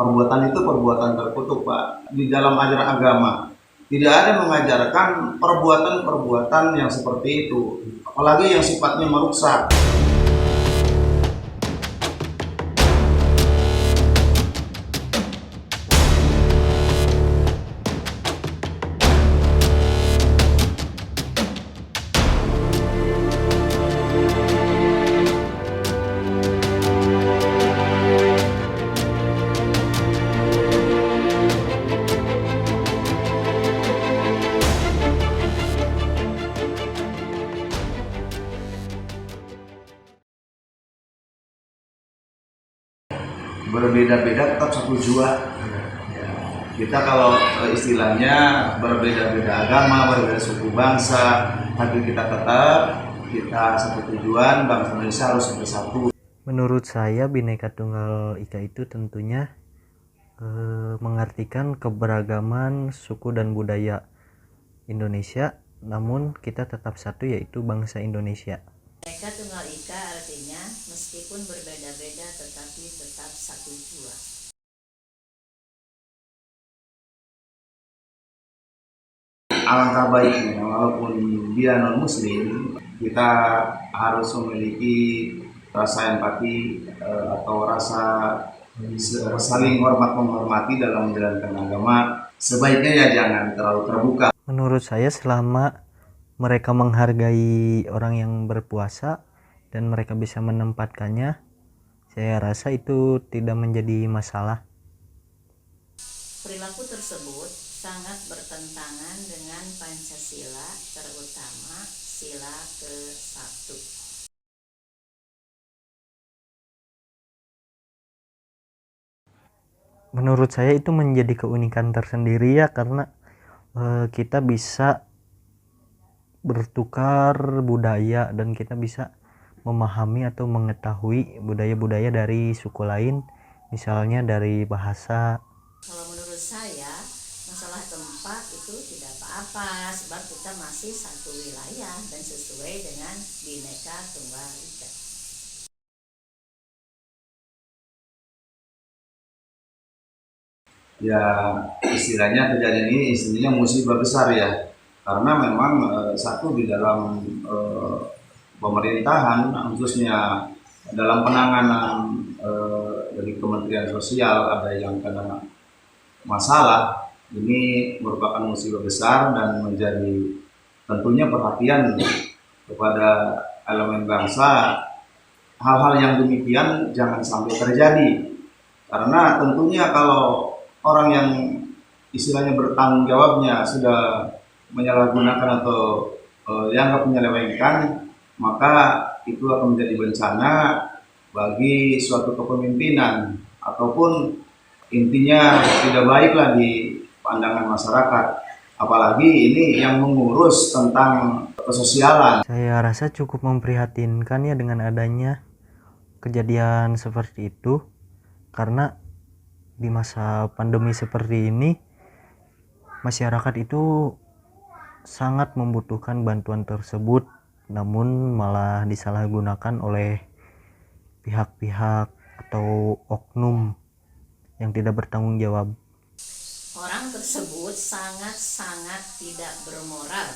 perbuatan itu perbuatan terkutuk, Pak. Di dalam ajaran agama tidak ada mengajarkan perbuatan-perbuatan yang seperti itu, apalagi yang sifatnya merusak. Berbeda-beda tetap satu jua. Ya, kita kalau istilahnya berbeda-beda agama, berbeda suku bangsa, tapi kita tetap satu tujuan, bangsa Indonesia harus bersatu. Menurut saya Bhinneka Tunggal Ika itu tentunya mengartikan keberagaman suku dan budaya Indonesia, namun kita tetap satu, yaitu bangsa Indonesia. Bhinneka Tunggal Ika artinya meskipun berbeda-beda tetapi tetap satu jua. Alangkah baiknya walaupun dia non muslim, kita harus memiliki rasa empati atau rasa saling hormat menghormati dalam menjalankan agama. Sebaiknya ya jangan terlalu terbuka. Menurut saya selama mereka menghargai orang yang berpuasa dan mereka bisa menempatkannya, saya rasa itu tidak menjadi masalah. Perilaku tersebut sangat bertentangan dengan Pancasila, terutama sila ke-1. Menurut saya itu menjadi keunikan tersendiri ya, karena kita bisa bertukar budaya dan kita bisa memahami atau mengetahui budaya-budaya dari suku lain, misalnya dari bahasa. Kalau menurut saya masalah tempat itu tidak apa-apa, sebab kita masih satu wilayah dan sesuai dengan Bhinneka Tunggal Ika. Ya istilahnya kejadian ini istilahnya musibah besar ya, karena memang satu di dalam pemerintahan, khususnya dalam penanganan dari Kementerian Sosial ada yang kena masalah. Ini merupakan musibah besar dan menjadi tentunya perhatian kepada elemen bangsa. Hal-hal yang demikian jangan sampai terjadi, karena tentunya kalau orang yang istilahnya bertanggung jawabnya sudah menyalahgunakan atau dianggap menyelewengkan, maka itu akan menjadi bencana bagi suatu kepemimpinan, ataupun intinya tidak baiklah di pandangan masyarakat, apalagi ini yang mengurus tentang kesosialan. Saya rasa cukup memprihatinkan ya dengan adanya kejadian seperti itu, karena di masa pandemi seperti ini masyarakat itu sangat membutuhkan bantuan tersebut, namun malah disalahgunakan oleh pihak-pihak atau oknum yang tidak bertanggung jawab. Orang tersebut sangat-sangat tidak bermoral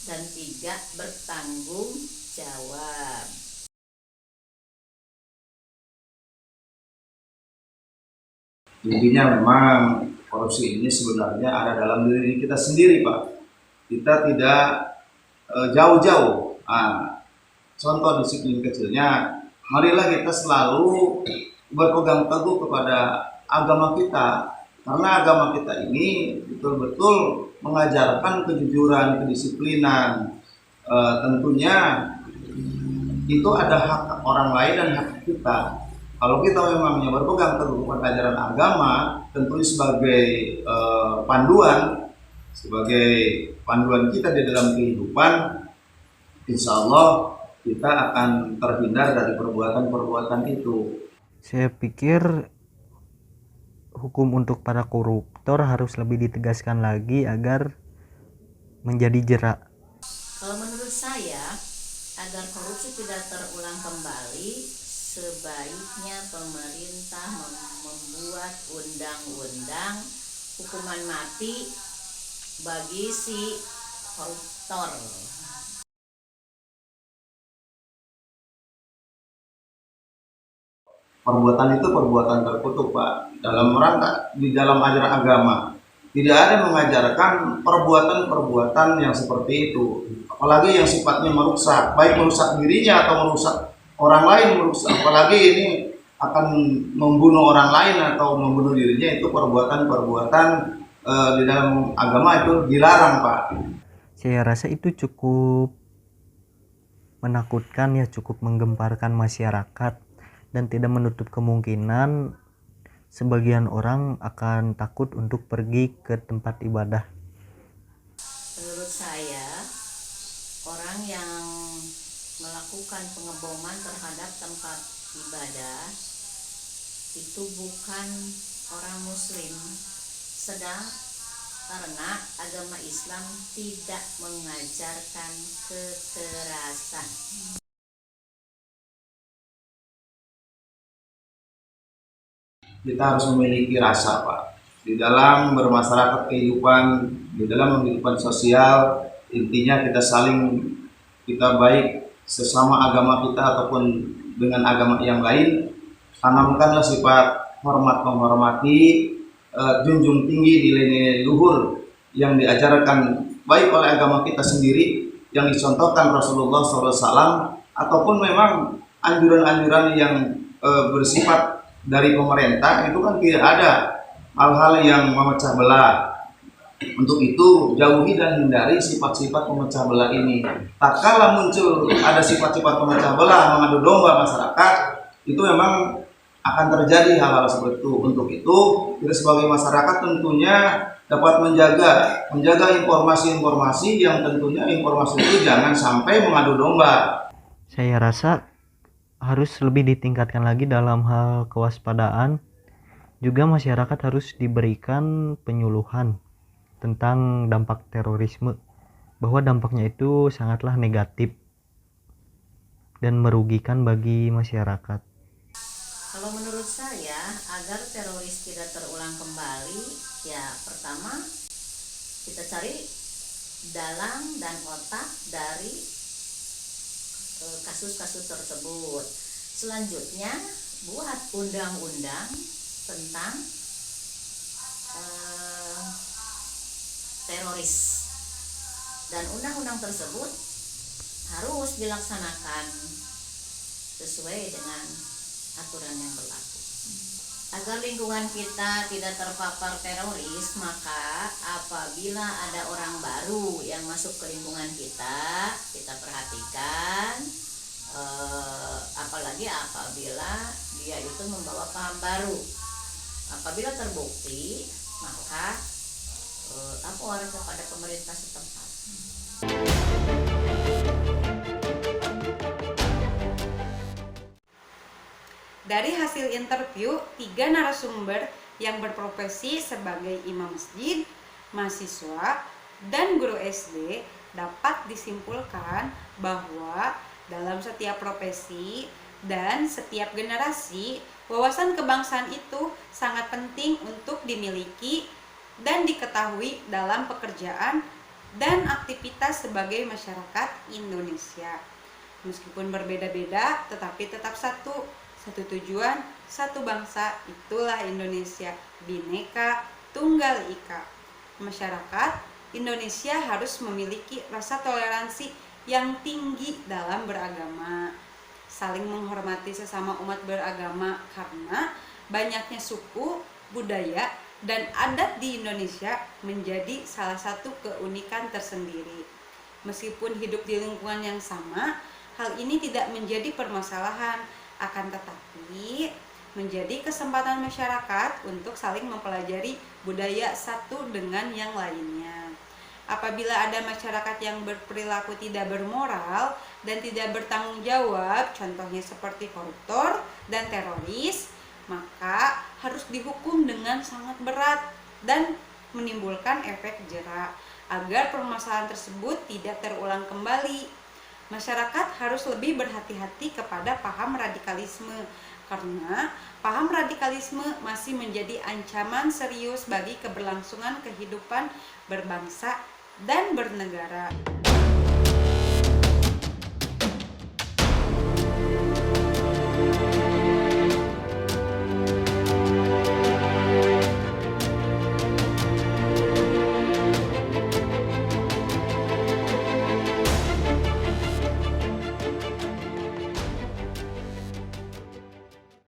dan tidak bertanggung jawab. Intinya memang korupsi ini sebenarnya ada dalam diri kita sendiri, Pak. Kita tidak jauh-jauh. Contoh disiplin kecilnya, marilah kita selalu berpegang teguh kepada agama kita, karena agama kita ini betul-betul mengajarkan kejujuran, kedisiplinan. Tentunya itu ada hak orang lain dan hak kita. Kalau kita memangnya berpegang teguh pada ajaran agama, tentunya sebagai panduan kita di dalam kehidupan, insya Allah kita akan terhindar dari perbuatan-perbuatan itu. Saya pikir hukum untuk para koruptor harus lebih ditegaskan lagi agar menjadi jerak. Kalau menurut saya, agar korupsi tidak terulang kembali, sebaiknya pemerintah membuat membuat undang-undang hukuman mati bagi si koruptor. Perbuatan itu perbuatan terkutuk, Pak. Dalam rangka di dalam ajaran agama tidak ada mengajarkan perbuatan-perbuatan yang seperti itu, apalagi yang sifatnya merusak, baik merusak dirinya atau merusak orang lain, merusak apalagi ini akan membunuh orang lain atau membunuh dirinya. Itu perbuatan-perbuatan di dalam agama itu dilarang, Pak. Saya rasa itu cukup menakutkan ya, cukup menggemparkan masyarakat, dan tidak menutup kemungkinan sebagian orang akan takut untuk pergi ke tempat ibadah. Menurut saya, orang yang melakukan pengeboman terhadap tempat ibadah itu bukan orang muslim, sedang karena agama Islam tidak mengajarkan kekerasan. Kita harus memiliki rasa, Pak, di dalam bermasyarakat kehidupan, di dalam kehidupan sosial. Intinya kita baik sesama agama kita ataupun dengan agama yang lain. Tanamkanlah sifat hormat menghormati, junjung tinggi nilai-nilai luhur yang diajarkan baik oleh agama kita sendiri, yang dicontohkan Rasulullah SAW, ataupun memang anjuran-anjuran yang bersifat dari pemerintah. Itu kan tidak ada hal-hal yang memecah belah. Untuk itu jauhi dan hindari sifat-sifat pemecah belah ini. Tak kala muncul ada sifat-sifat pemecah belah, mengadu domba masyarakat, itu memang akan terjadi hal-hal seperti itu. Untuk itu kita sebagai masyarakat tentunya dapat menjaga informasi-informasi yang tentunya informasi itu jangan sampai mengadu domba. Saya rasa harus lebih ditingkatkan lagi dalam hal kewaspadaan. Juga masyarakat harus diberikan penyuluhan tentang dampak terorisme, bahwa dampaknya itu sangatlah negatif dan merugikan bagi masyarakat. Kalau menurut saya, agar teroris tidak terulang kembali, ya pertama kita cari dalang dan otak dari kasus-kasus tersebut. Selanjutnya buat undang-undang tentang teroris, dan undang-undang tersebut harus dilaksanakan sesuai dengan aturan yang berlaku. Agar lingkungan kita tidak terpapar teroris, maka apabila ada orang baru yang masuk ke lingkungan kita perhatikan, apalagi apabila dia itu membawa paham baru. Apabila terbukti, maka lapor kepada pemerintah setempat. Dari hasil interview 3 narasumber yang berprofesi sebagai imam masjid, mahasiswa, dan guru SD, dapat disimpulkan bahwa dalam setiap profesi dan setiap generasi, wawasan kebangsaan itu sangat penting untuk dimiliki dan diketahui dalam pekerjaan dan aktivitas sebagai masyarakat Indonesia. Meskipun berbeda-beda, tetapi tetap satu tujuan, satu bangsa, itulah Indonesia, Bhinneka Tunggal Ika. Masyarakat Indonesia harus memiliki rasa toleransi yang tinggi dalam beragama, saling menghormati sesama umat beragama, karena banyaknya suku, budaya, dan adat di Indonesia menjadi salah satu keunikan tersendiri. Meskipun hidup di lingkungan yang sama, hal ini tidak menjadi permasalahan, akan tetapi menjadi kesempatan masyarakat untuk saling mempelajari budaya satu dengan yang lainnya. Apabila ada masyarakat yang berperilaku tidak bermoral dan tidak bertanggung jawab, contohnya seperti koruptor dan teroris, maka harus dihukum dengan sangat berat dan menimbulkan efek jera agar permasalahan tersebut tidak terulang kembali. Masyarakat harus lebih berhati-hati kepada paham radikalisme karena paham radikalisme masih menjadi ancaman serius bagi keberlangsungan kehidupan berbangsa dan bernegara.